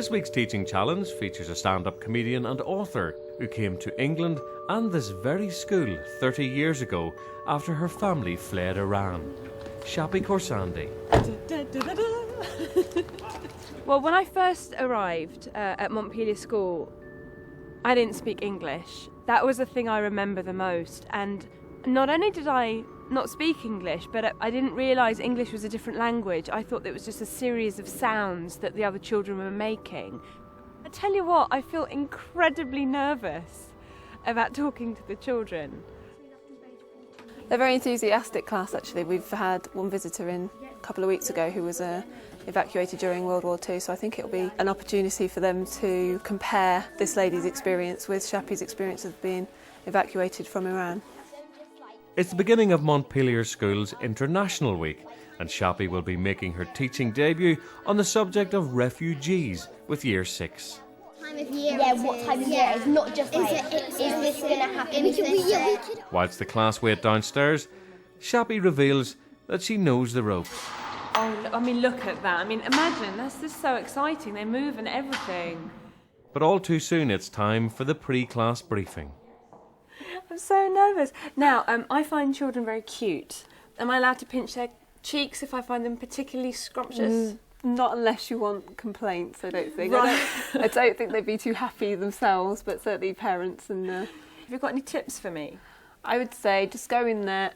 This week's Teaching Challenge features a stand-up comedian and author who came to England and this very school 30 years ago after her family fled Iran. Shappy Khorsandi. Well, when I first arrived at Montpellier School, I didn't speak English. That was the thing I remember the most. And not only did I not speak English, but I didn't realise English was a different language. I thought it was just a series of sounds that the other children were making. I tell you what, I feel incredibly nervous about talking to the children. They're a very enthusiastic class, actually. We've had one visitor in a couple of weeks ago who was evacuated during World War II, so I think it'll be an opportunity for them to compare this lady's experience with Shappy's experience of being evacuated from Iran. It's the beginning of Montpellier School's International Week, and Shappy will be making her teaching debut on the subject of refugees with Year 6. Time of year what time of year? It's not just like, is this going to happen? Whilst the class wait downstairs, Shappy reveals that she knows the ropes. Oh, I mean, look at that. I mean, imagine, that's just so exciting. They move and everything. But all too soon it's time for the pre-class briefing. I'm so nervous. Now, I find children very cute. Am I allowed to pinch their cheeks if I find them particularly scrumptious? Not unless you want complaints, I don't think. Right. I don't think they'd be too happy themselves, but certainly parents and... Have you got any tips for me? I would say just go in there,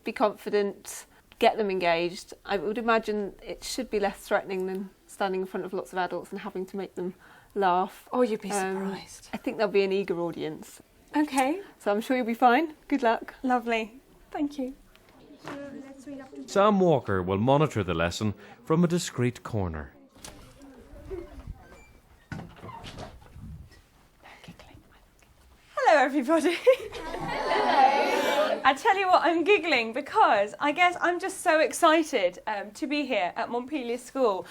be confident, get them engaged. I would imagine it should be less threatening than standing in front of lots of adults and having to make them laugh. Oh, you'd be surprised. I think there'll be an eager audience. Okay. So I'm sure you'll be fine. Good luck. Lovely. Thank you. Sam Walker will monitor the lesson from a discreet corner. Hello, everybody. Hello. I tell you what, I'm giggling because I guess I'm just so excited to be here at Montpellier School.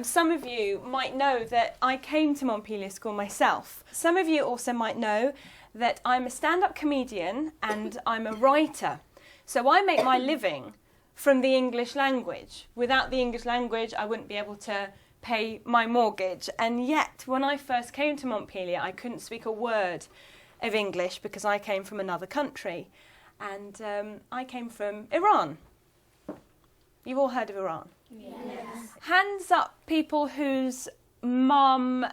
Some of you might know that I came to Montpellier School myself. Some of you also might know that I'm a stand-up comedian and I'm a writer. So I make my living from the English language. Without the English language, I wouldn't be able to pay my mortgage. And yet, when I first came to Montpellier, I couldn't speak a word of English because I came from another country. And I came from Iran. You've all heard of Iran? Yes. Hands up people whose mum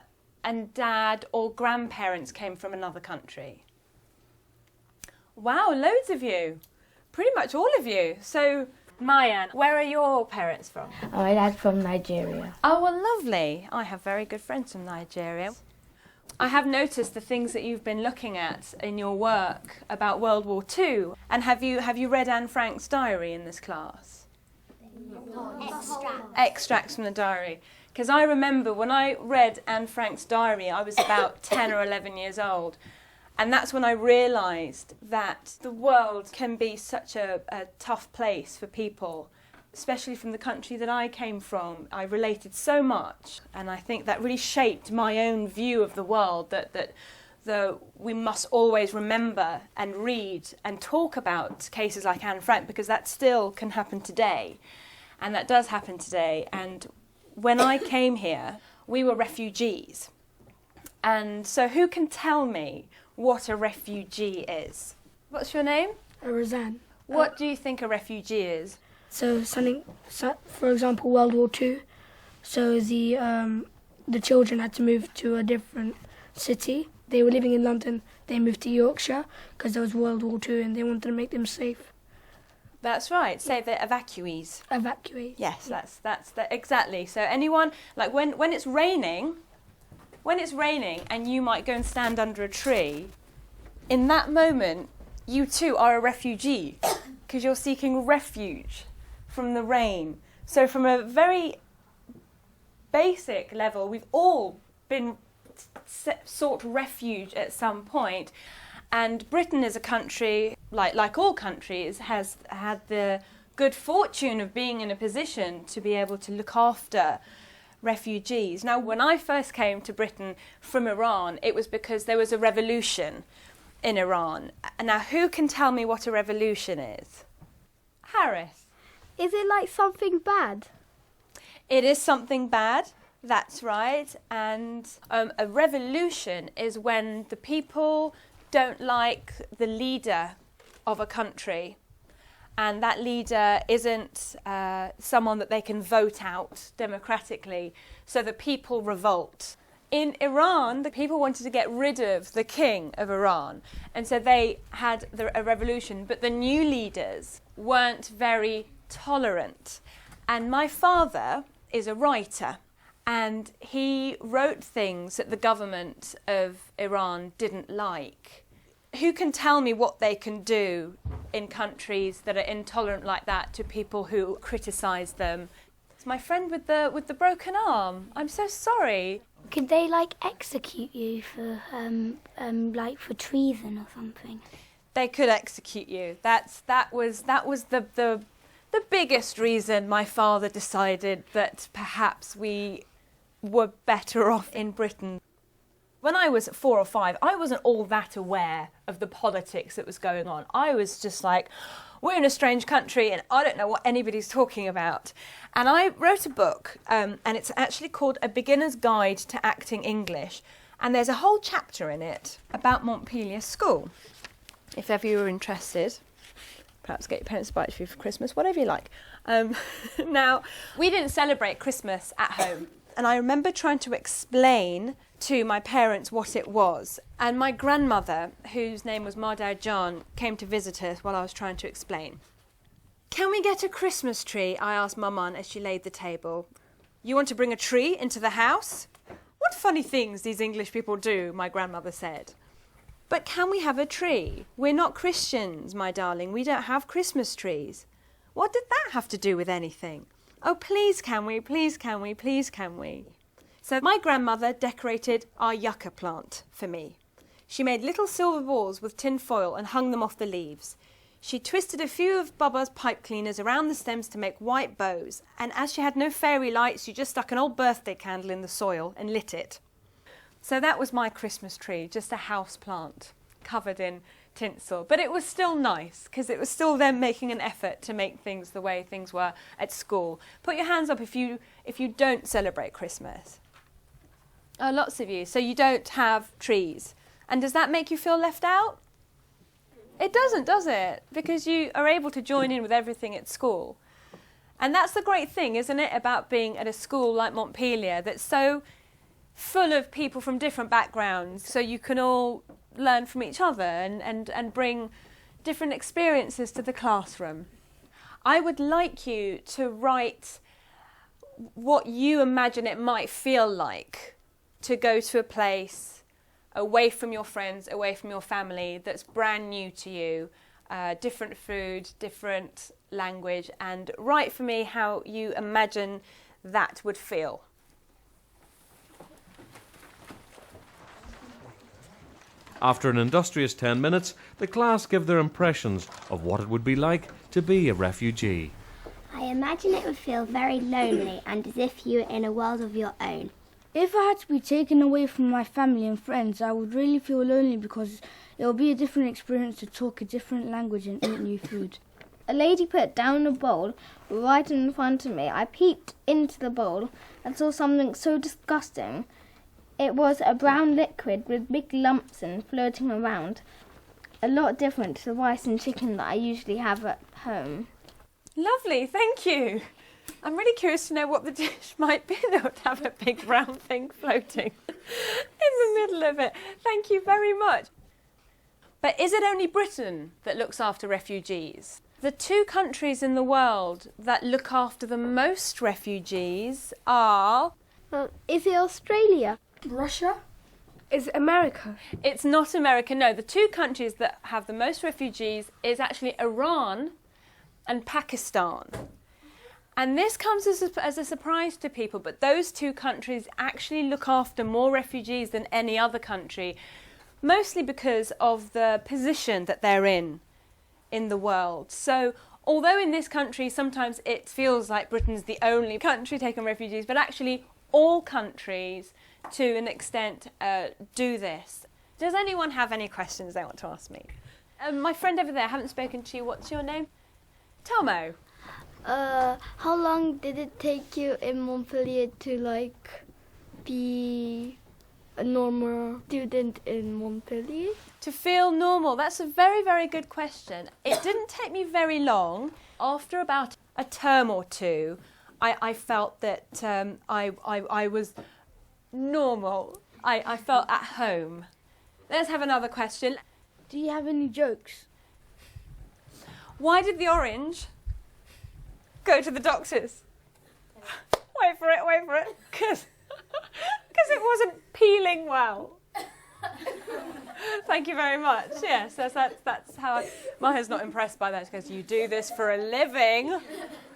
and dad or grandparents came from another country. Wow, loads of you. Pretty much all of you. So, Mayan, where are your parents from? My dad's from Nigeria. Oh, well, lovely. I have very good friends from Nigeria. I have noticed the things that you've been looking at in your work about World War II. And have you read Anne Frank's diary in this class? Extracts from the diary. Because I remember when I read Anne Frank's diary, I was about 10 or 11 years old. And that's when I realised that the world can be such a tough place for people, especially from the country that I came from. I related so much, and I think that really shaped my own view of the world, that we must always remember and read and talk about cases like Anne Frank, because that still can happen today, and that does happen today. And when I came here, we were refugees. And so who can tell me what a refugee is? What's your name? Razan. What do you think a refugee is? So for example, World War II. So the children had to move to a different city. They were living in London. They moved to Yorkshire because there was World War II and they wanted to make them safe. That's right. Say the evacuees. Evacuees. Yes, that's exactly. So anyone, like when it's raining and you might go and stand under a tree, in that moment you too are a refugee because you're seeking refuge from the rain. So from a very basic level, we've all been sought refuge at some point. And Britain is a country, like all countries, has had the good fortune of being in a position to be able to look after refugees. Now, when I first came to Britain from Iran, it was because there was a revolution in Iran. Now, who can tell me what a revolution is? Harris. Is it like something bad? It is something bad. That's right. And a revolution is when the people don't like the leader of a country, and that leader isn't someone that they can vote out democratically, so the people revolt. In Iran, the people wanted to get rid of the king of Iran, and so they had a revolution, but the new leaders weren't very tolerant. And my father is a writer, and he wrote things that the government of Iran didn't like. Who can tell me what they can do in countries that are intolerant like that to people who criticise them? It's my friend with the broken arm. I'm so sorry. Could they execute you for for treason or something? They could execute you. That was the biggest reason my father decided that perhaps we were better off in Britain. When I was 4 or 5, I wasn't all that aware of the politics that was going on. I was just like, we're in a strange country and I don't know what anybody's talking about. And I wrote a book, and it's actually called A Beginner's Guide to Acting English. And there's a whole chapter in it about Montpelier School. If ever you were interested, perhaps get your parents to buy it for you for Christmas, whatever you like. Now, we didn't celebrate Christmas at home. And I remember trying to explain to my parents what it was. And my grandmother, whose name was Mardau John, came to visit us while I was trying to explain. Can we get a Christmas tree? I asked Maman as she laid the table. You want to bring a tree into the house? What funny things these English people do, my grandmother said. But can we have a tree? We're not Christians, my darling. We don't have Christmas trees. What did that have to do with anything? Oh, please can we, please can we, please can we? So my grandmother decorated our yucca plant for me. She made little silver balls with tin foil and hung them off the leaves. She twisted a few of Bubba's pipe cleaners around the stems to make white bows, and as she had no fairy lights, she just stuck an old birthday candle in the soil and lit it. So that was my Christmas tree, just a house plant covered in tinsel. But it was still nice, because it was still them making an effort to make things the way things were at school. Put your hands up if you don't celebrate Christmas. Oh, lots of you. So you don't have trees. And does that make you feel left out? It doesn't, does it? Because you are able to join in with everything at school. And that's the great thing, isn't it, about being at a school like Montpelier that's so full of people from different backgrounds, so you can all learn from each other and bring different experiences to the classroom. I would like you to write what you imagine it might feel like to go to a place away from your friends, away from your family, that's brand new to you, different food, different language, and write for me how you imagine that would feel. After an industrious 10 minutes, the class give their impressions of what it would be like to be a refugee. I imagine it would feel very lonely and as if you were in a world of your own. If I had to be taken away from my family and friends, I would really feel lonely because it would be a different experience to talk a different language and eat new food. A lady put down a bowl right in front of me. I peeped into the bowl and saw something so disgusting. It was a brown liquid with big lumps in floating around, a lot different to the rice and chicken that I usually have at home. Lovely, thank you. I'm really curious to know what the dish might be that would have a big brown thing floating in the middle of it. Thank you very much. But is it only Britain that looks after refugees? The two countries in the world that look after the most refugees are... Is it Australia? Russia? Is it America? It's not America, no. The two countries that have the most refugees is actually Iran and Pakistan. And this comes as a surprise to people, but those two countries actually look after more refugees than any other country, mostly because of the position that they're in the world. So although in this country sometimes it feels like Britain's the only country taking refugees, but actually all countries to an extent do this. Does anyone have any questions they want to ask me? My friend over there, I haven't spoken to you. What's your name? Tomo. How long did it take you in Montpellier to be a normal student in Montpellier. To feel normal, that's a very, very good question. It didn't take me very long. After about a term or two, I felt that I was normal. I felt at home. Let's have another question. Do you have any jokes? Why did the orange go to the doctors? Wait for it. Because it wasn't peeling well. Thank you very much. Yes, that's how Maya's not impressed by that. She goes, you do this for a living.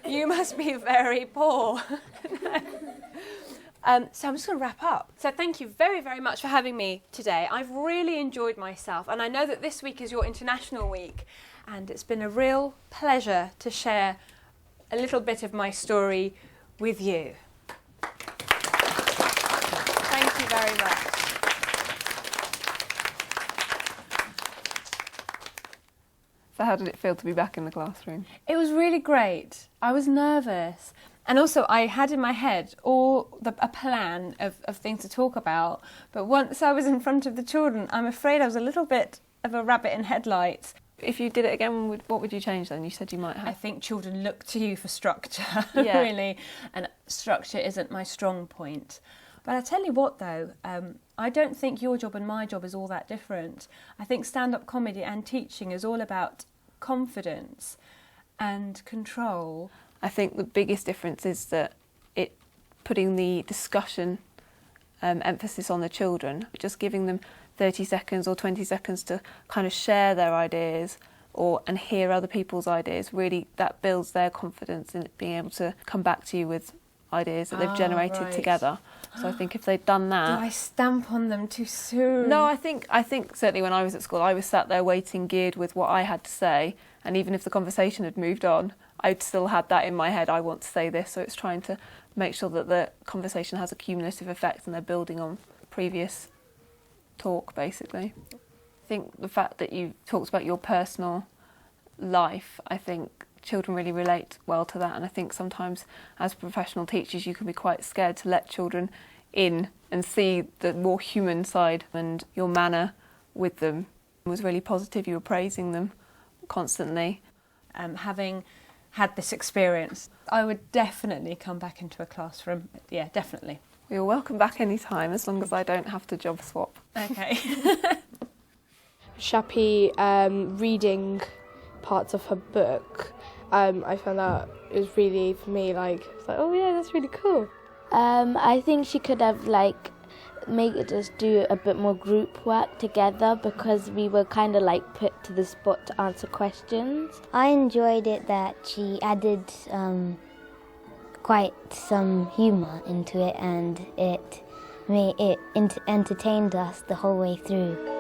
You must be very poor. So I'm just going to wrap up. So thank you very, very much for having me today. I've really enjoyed myself, and I know that this week is your International Week, and it's been a real pleasure to share a little bit of my story with you. Thank you very much. So how did it feel to be back in the classroom? It was really great. I was nervous. And also I had in my head a plan of things to talk about. But once I was in front of the children, I'm afraid I was a little bit of a rabbit in headlights. If you did it again, what would you change then? You said you might have. I think children look to you for structure, Yeah. really. And structure isn't my strong point. But I tell you what, though, I don't think your job and my job is all that different. I think stand-up comedy and teaching is all about confidence and control. I think the biggest difference is that putting the discussion emphasis on the children, just giving them 30 seconds or 20 seconds to kind of share their ideas and hear other people's ideas, really that builds their confidence in being able to come back to you with ideas that they've generated together. So I think if they'd done that... Did I stamp on them too soon? No, I think certainly when I was at school, I was sat there waiting, geared with what I had to say, and even if the conversation had moved on, I'd still had that in my head, I want to say this, so it's trying to make sure that the conversation has a cumulative effect and they're building on previous talk, basically. I think the fact that you talked about your personal life, I think children really relate well to that, and I think sometimes as professional teachers you can be quite scared to let children in and see the more human side, and your manner with them was really positive. You were praising them constantly. Having had this experience, I would definitely come back into a classroom. Yeah, definitely. You're welcome back any time, as long as I don't have to job swap. Okay. Shappy reading parts of her book, I found out it was really, for me, it's like, oh yeah, that's really cool. I think she could have made us do a bit more group work together, because we were kind of put to the spot to answer questions. I enjoyed it that she added quite some humour into it, and it entertained us the whole way through.